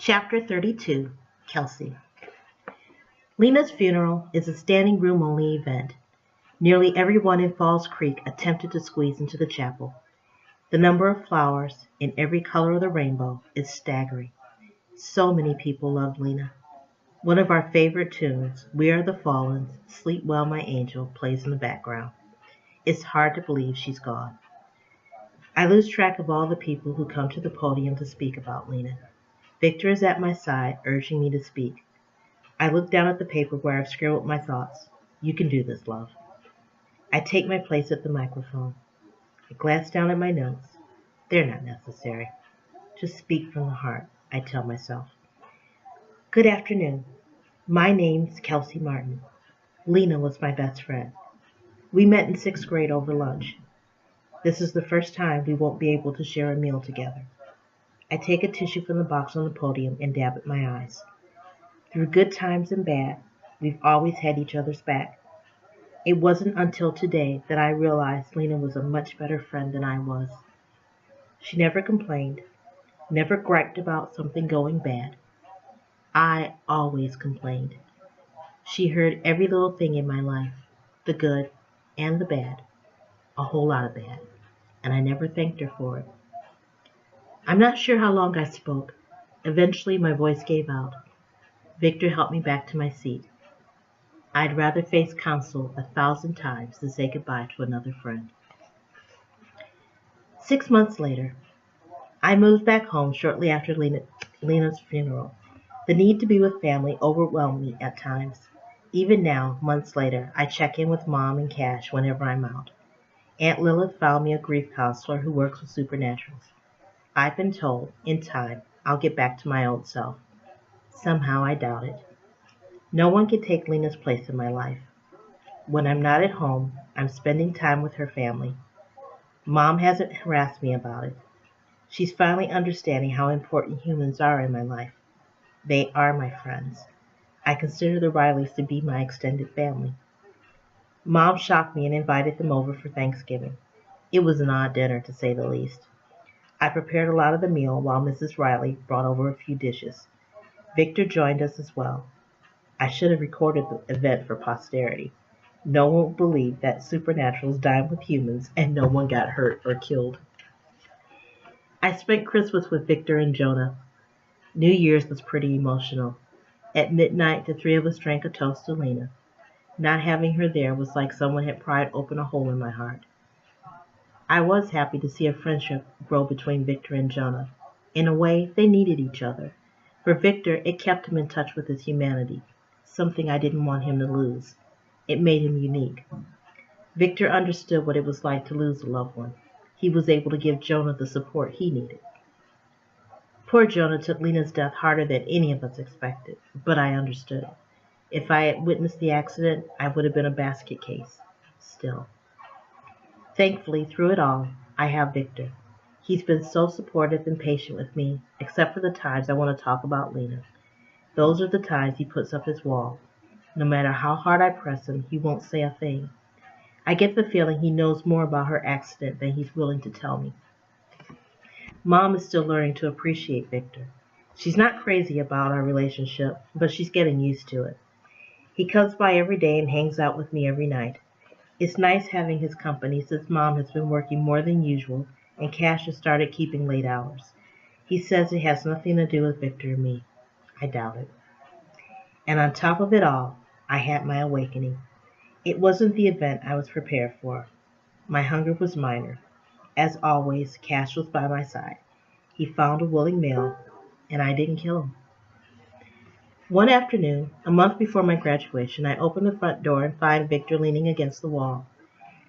Chapter 32, Kelsey. Lena's funeral is a standing room only event. Nearly everyone in Falls Creek attempted to squeeze into the chapel. The number of flowers in every color of the rainbow is staggering. So many people loved Lena. One of our favorite tunes, We Are the Fallen, Sleep Well My Angel, plays in the background. It's hard to believe she's gone. I lose track of all the people who come to the podium to speak about Lena. Victor is at my side, urging me to speak. I look down at the paper where I've scribbled my thoughts. You can do this, love. I take my place at the microphone. I glance down at my notes. They're not necessary. Just speak from the heart, I tell myself. Good afternoon. My name's Kelsey Martin. Lena was my best friend. We met in 6th grade over lunch. This is the first time we won't be able to share a meal together. I take a tissue from the box on the podium and dab at my eyes. Through good times and bad, we've always had each other's back. It wasn't until today that I realized Lena was a much better friend than I was. She never complained, never griped about something going bad. I always complained. She heard every little thing in my life, the good and the bad, a whole lot of bad, and I never thanked her for it. I'm not sure how long I spoke. Eventually my voice gave out. Victor helped me back to my seat. I'd rather face counsel 1,000 times than say goodbye to another friend. 6 months later, I moved back home shortly after Lena's funeral. The need to be with family overwhelmed me at times. Even now, months later, I check in with Mom and Cash whenever I'm out. Aunt Lilith found me a grief counselor who works with supernaturals. I've been told, in time, I'll get back to my old self. Somehow I doubt it. No one can take Lena's place in my life. When I'm not at home, I'm spending time with her family. Mom hasn't harassed me about it. She's finally understanding how important humans are in my life. They are my friends. I consider the Rileys to be my extended family. Mom shocked me and invited them over for Thanksgiving. It was an odd dinner, to say the least. I prepared a lot of the meal while Mrs. Riley brought over a few dishes. Victor joined us as well. I should have recorded the event for posterity. No one will believe that supernaturals dined with humans and no one got hurt or killed. I spent Christmas with Victor and Jonah. New Year's was pretty emotional. At midnight, the three of us drank a toast to Lena. Not having her there was like someone had pried open a hole in my heart. I was happy to see a friendship grow between Victor and Jonah. In a way, they needed each other. For Victor, it kept him in touch with his humanity, something I didn't want him to lose. It made him unique. Victor understood what it was like to lose a loved one. He was able to give Jonah the support he needed. Poor Jonah took Lena's death harder than any of us expected, but I understood. If I had witnessed the accident, I would have been a basket case. Still. Thankfully, through it all, I have Victor. He's been so supportive and patient with me, except for the times I want to talk about Lena. Those are the times he puts up his wall. No matter how hard I press him, he won't say a thing. I get the feeling he knows more about her accident than he's willing to tell me. Mom is still learning to appreciate Victor. She's not crazy about our relationship, but she's getting used to it. He comes by every day and hangs out with me every night. It's nice having his company since Mom has been working more than usual and Cash has started keeping late hours. He says it has nothing to do with Victor and me. I doubt it. And on top of it all, I had my awakening. It wasn't the event I was prepared for. My hunger was minor. As always, Cash was by my side. He found a willing male, and I didn't kill him. One afternoon, a month before my graduation, I open the front door and find Victor leaning against the wall.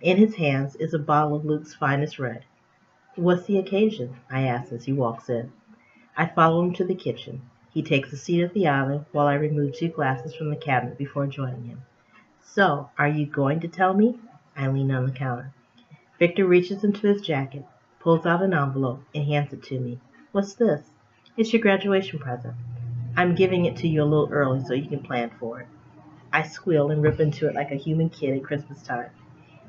In his hands is a bottle of Luke's finest red. What's the occasion? I ask as he walks in. I follow him to the kitchen. He takes a seat at the island while I remove 2 glasses from the cabinet before joining him. So, are you going to tell me? I lean on the counter. Victor reaches into his jacket, pulls out an envelope, and hands it to me. What's this? It's your graduation present. I'm giving it to you a little early so you can plan for it. I squeal and rip into it like a human kid at Christmas time.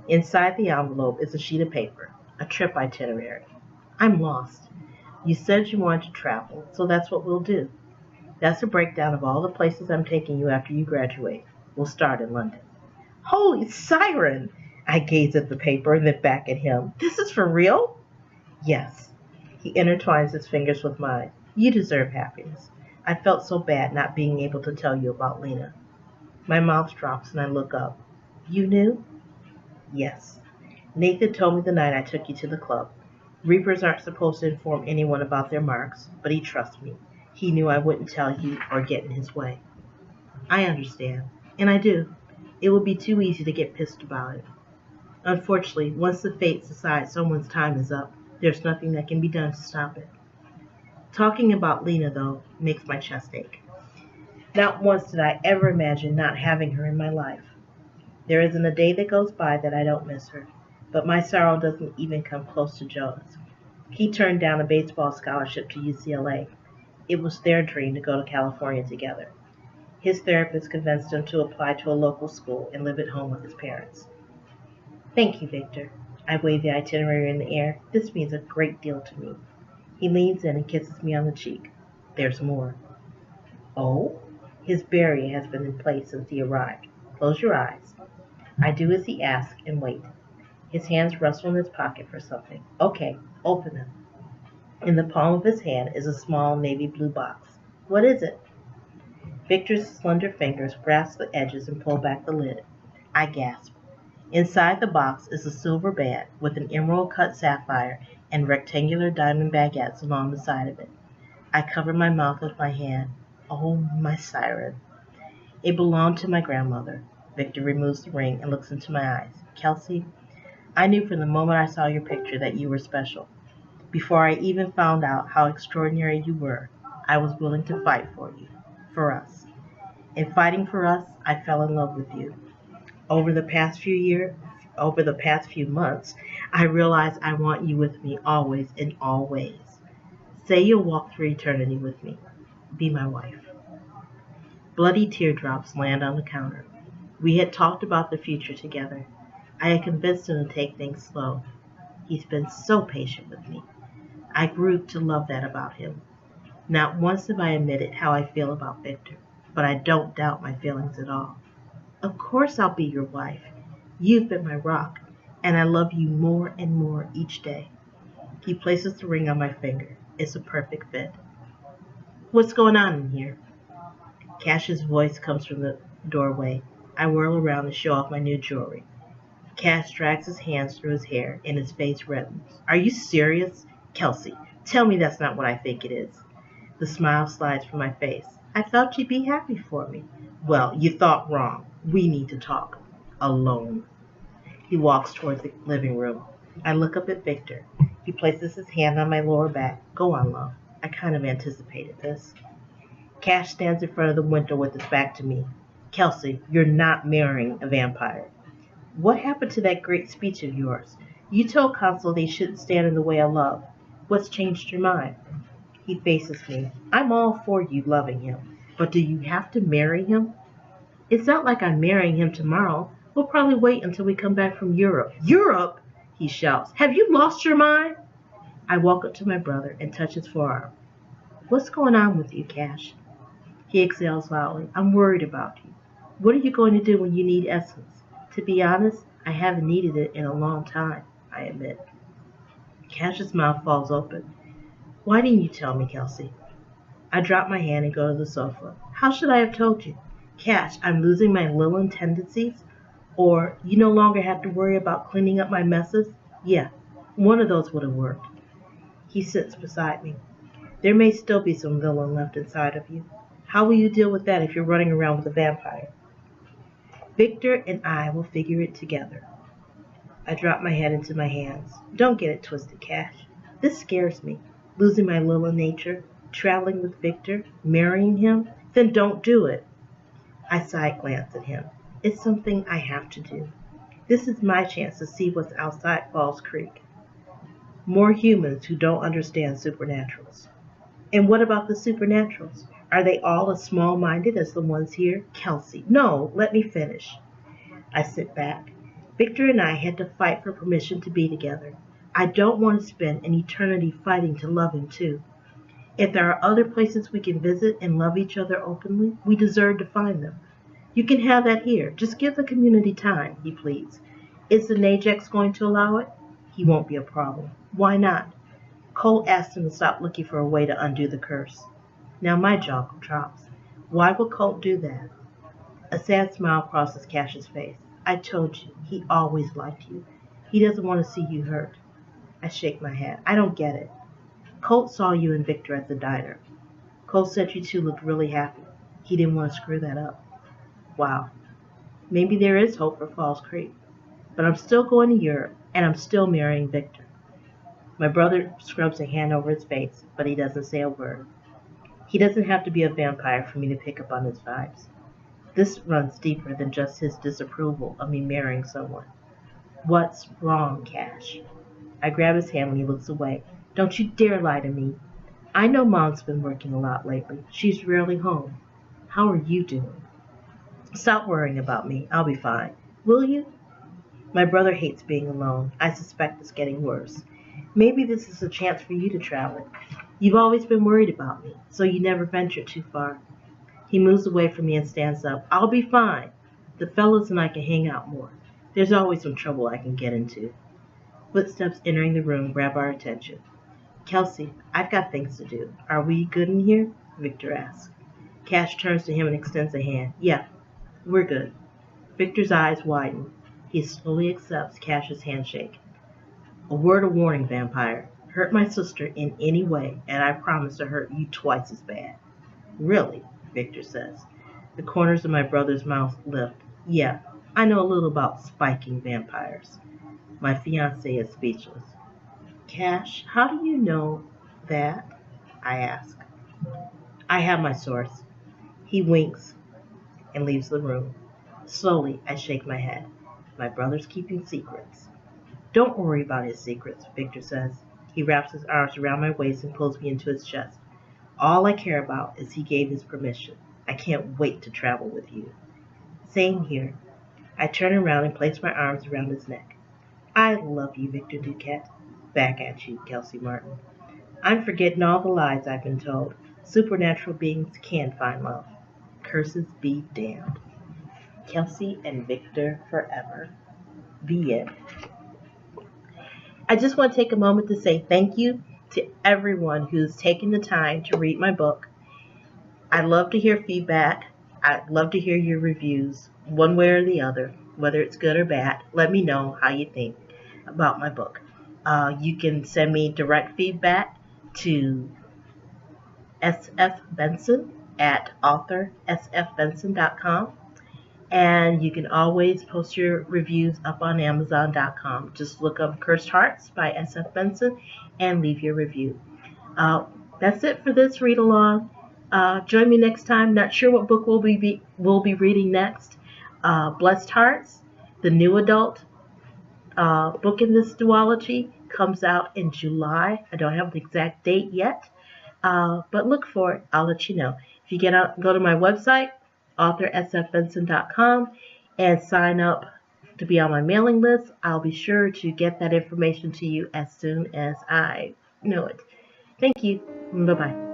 Inside the envelope is a sheet of paper, a trip itinerary. I'm lost. You said you wanted to travel, so that's what we'll do. That's a breakdown of all the places I'm taking you after you graduate. We'll start in London. Holy siren! I gaze at the paper and then back at him. This is for real? Yes. He intertwines his fingers with mine. You deserve happiness. I felt so bad not being able to tell you about Lena. My mouth drops and I look up. You knew? Yes. Nathan told me the night I took you to the club. Reapers aren't supposed to inform anyone about their marks, but he trusts me. He knew I wouldn't tell you or get in his way. I understand, and I do. It would be too easy to get pissed about it. Unfortunately, once the fates decide someone's time is up, there's nothing that can be done to stop it. Talking about Lena, though, makes my chest ache. Not once did I ever imagine not having her in my life. There isn't a day that goes by that I don't miss her, but my sorrow doesn't even come close to Joe's. He turned down a baseball scholarship to UCLA. It was their dream to go to California together. His therapist convinced him to apply to a local school and live at home with his parents. Thank you, Victor. I wave the itinerary in the air. This means a great deal to me. He leans in and kisses me on the cheek. There's more. Oh? His barrier has been in place since he arrived. Close your eyes. I do as he asks and wait. His hands rustle in his pocket for something. Okay, open them. In the palm of his hand is a small navy blue box. What is it? Victor's slender fingers grasp the edges and pull back the lid. I gasp. Inside the box is a silver band with an emerald-cut sapphire and rectangular diamond baguettes along the side of it. I cover my mouth with my hand. Oh, my siren. It belonged to my grandmother. Victor removes the ring and looks into my eyes. Kelsey, I knew from the moment I saw your picture that you were special. Before I even found out how extraordinary you were, I was willing to fight for you, for us. In fighting for us, I fell in love with you. Over the past few months, I realized I want you with me always in all ways. Say you'll walk through eternity with me. Be my wife. Bloody teardrops land on the counter. We had talked about the future together. I had convinced him to take things slow. He's been so patient with me. I grew to love that about him. Not once have I admitted how I feel about Victor, but I don't doubt my feelings at all. Of course I'll be your wife. You've been my rock, and I love you more and more each day. He places the ring on my finger. It's a perfect fit. What's going on in here? Cash's voice comes from the doorway. I whirl around and show off my new jewelry. Cash drags his hands through his hair, and his face reddens. Are you serious? Kelsey, tell me that's not what I think it is. The smile slides from my face. I thought you'd be happy for me. Well, you thought wrong. We need to talk. Alone. He walks towards the living room. I look up at Victor. He places his hand on my lower back. Go on, love. I kind of anticipated this. Cash stands in front of the window with his back to me. Kelsey, you're not marrying a vampire. What happened to that great speech of yours? You told Consul they shouldn't stand in the way of love. What's changed your mind? He faces me. I'm all for you loving him, but do you have to marry him? It's not like I'm marrying him tomorrow. We'll probably wait until we come back from Europe. Europe? He shouts. Have you lost your mind? I walk up to my brother and touch his forearm. What's going on with you, Cash? He exhales loudly. I'm worried about you. What are you going to do when you need Essence? To be honest, I haven't needed it in a long time, I admit. Cash's mouth falls open. Why didn't you tell me, Kelsey? I drop my hand and go to the sofa. How should I have told you? Cash, I'm losing my Lillian tendencies? Or you no longer have to worry about cleaning up my messes? Yeah, one of those would have worked. He sits beside me. There may still be some Lillian left inside of you. How will you deal with that if you're running around with a vampire? Victor and I will figure it together. I drop my head into my hands. Don't get it twisted, Cash. This scares me. Losing my Lillian nature, traveling with Victor, marrying him, then don't do it. I side glance at him. It's something I have to do. This is my chance to see what's outside Falls Creek. More humans who don't understand supernaturals. And what about the supernaturals? Are they all as small-minded as the ones here? Kelsey, no, let me finish. I sit back. Victor and I had to fight for permission to be together. I don't want to spend an eternity fighting to love him too. If there are other places we can visit and love each other openly, we deserve to find them. You can have that here. Just give the community time, he pleads. Is the Najax going to allow it? He won't be a problem. Why not? Colt asked him to stop looking for a way to undo the curse. Now my jaw drops. Why would Colt do that? A sad smile crosses Cash's face. I told you, he always liked you. He doesn't want to see you hurt. I shake my head. I don't get it. Colt saw you and Victor at the diner. Colt said you two looked really happy. He didn't want to screw that up. Wow. Maybe there is hope for Falls Creek. But I'm still going to Europe, and I'm still marrying Victor. My brother scrubs a hand over his face, but he doesn't say a word. He doesn't have to be a vampire for me to pick up on his vibes. This runs deeper than just his disapproval of me marrying someone. What's wrong, Cash? I grab his hand when he looks away. Don't you dare lie to me. I know Mom's been working a lot lately. She's rarely home. How are you doing? Stop worrying about me. I'll be fine. Will you? My brother hates being alone. I suspect it's getting worse. Maybe this is a chance for you to travel. You've always been worried about me, so you never ventured too far. He moves away from me and stands up. I'll be fine. The fellas and I can hang out more. There's always some trouble I can get into. Footsteps entering the room grab our attention. Kelsey, I've got things to do. Are we good in here? Victor asks. Cash turns to him and extends a hand. Yeah, we're good. Victor's eyes widen. He slowly accepts Cash's handshake. A word of warning, vampire. Hurt my sister in any way, and I promise to hurt you twice as bad. Really? Victor says. The corners of my brother's mouth lift. Yeah, I know a little about spiking vampires. My fiancé is speechless. Cash, how do you know that? I ask. I have my source. He winks and leaves the room. Slowly, I shake my head. My brother's keeping secrets. Don't worry about his secrets, Victor says. He wraps his arms around my waist and pulls me into his chest. All I care about is he gave his permission. I can't wait to travel with you. Same here. I turn around and place my arms around his neck. I love you, Victor Duquette. Back at you, Kelsey Martin. I'm forgetting all the lies I've been told. Supernatural beings can find love. Curses be damned. Kelsey and Victor forever. The end. I just want to take a moment to say thank you to everyone who's taken the time to read my book. I'd love to hear feedback. I'd love to hear your reviews, one way or the other, whether it's good or bad. Let me know how you think about my book. You can send me direct feedback to sfbenson at author.sfbenson.com. And you can always post your reviews up on Amazon.com. Just look up Cursed Hearts by S.F. Benson and leave your review. That's it for this read along. Join me next time. Not sure what book we'll be reading next. Blessed Hearts, the new adult book in this duology, comes out in July. I don't have the exact date yet, but look for it. I'll let you know. If you go to my website, author.sfbenson.com, and sign up to be on my mailing list, I'll be sure to get that information to you as soon as I know it. Thank you. Bye-bye.